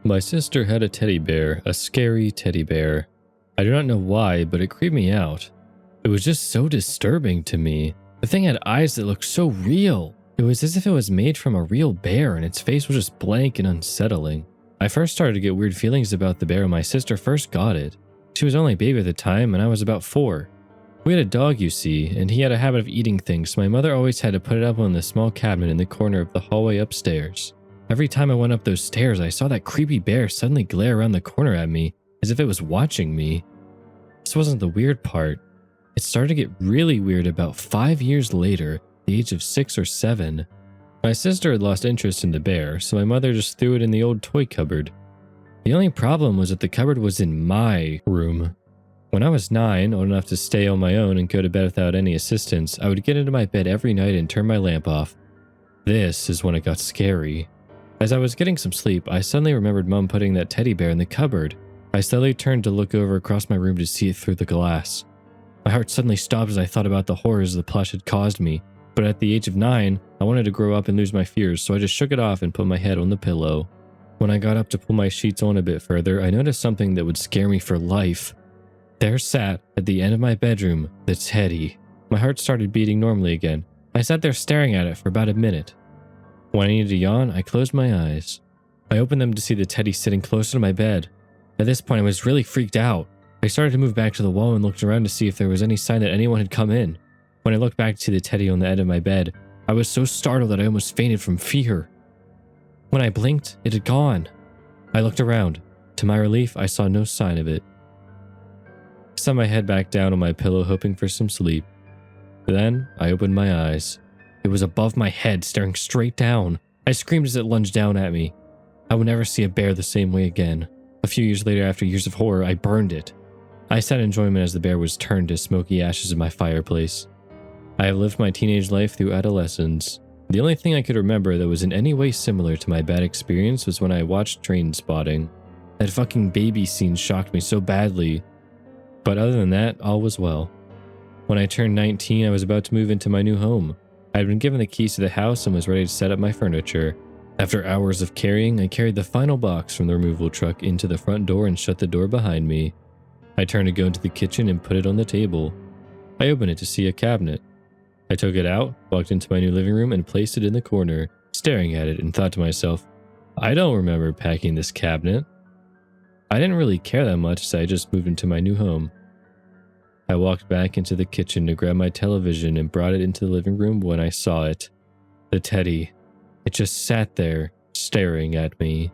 My sister had a teddy bear, a scary teddy bear. I do not know why, but it creeped me out. It was just so disturbing to me. The thing had eyes that looked so real. It was as if it was made from a real bear and its face was just blank and unsettling. I first started to get weird feelings about the bear when my sister first got it. She was only a baby at the time and I was about 4. We had a dog, you see, and he had a habit of eating things, so my mother always had to put it up on the small cabinet in the corner of the hallway upstairs. Every time I went up those stairs, I saw that creepy bear suddenly glare around the corner at me, as if it was watching me. This wasn't the weird part. It started to get really weird about 5 years later, the age of 6 or 7. My sister had lost interest in the bear, so my mother just threw it in the old toy cupboard. The only problem was that the cupboard was in my room. When I was 9, old enough to stay on my own and go to bed without any assistance, I would get into my bed every night and turn my lamp off. This is when it got scary. As I was getting some sleep, I suddenly remembered Mom putting that teddy bear in the cupboard. I slowly turned to look over across my room to see it through the glass. My heart suddenly stopped as I thought about the horrors the plush had caused me, but at the age of 9, I wanted to grow up and lose my fears, so I just shook it off and put my head on the pillow. When I got up to pull my sheets on a bit further, I noticed something that would scare me for life. There sat, at the end of my bedroom, the teddy. My heart started beating normally again. I sat there staring at it for about a minute. When I needed to yawn, I closed my eyes. I opened them to see the teddy sitting closer to my bed. At this point, I was really freaked out. I started to move back to the wall and looked around to see if there was any sign that anyone had come in. When I looked back to see the teddy on the end of my bed, I was so startled that I almost fainted from fear. When I blinked, it had gone. I looked around. To my relief, I saw no sign of it. I set my head back down on my pillow, hoping for some sleep. Then, I opened my eyes. It was above my head, staring straight down. I screamed as it lunged down at me. I would never see a bear the same way again. A few years later, after years of horror, I burned it. I sat in enjoyment as the bear was turned to smoky ashes in my fireplace. I have lived my teenage life through adolescence. The only thing I could remember that was in any way similar to my bad experience was when I watched Train Spotting. That fucking baby scene shocked me so badly. But other than that, all was well. When I turned 19, I was about to move into my new home. I had been given the keys to the house and was ready to set up my furniture. After hours of carrying, I carried the final box from the removal truck into the front door and shut the door behind me. I turned to go into the kitchen and put it on the table. I opened it to see a cabinet. I took it out, walked into my new living room, and placed it in the corner, staring at it and thought to myself, I don't remember packing this cabinet. I didn't really care that much, so I just moved into my new home. I walked back into the kitchen to grab my television and brought it into the living room when I saw it. The teddy. It just sat there, staring at me.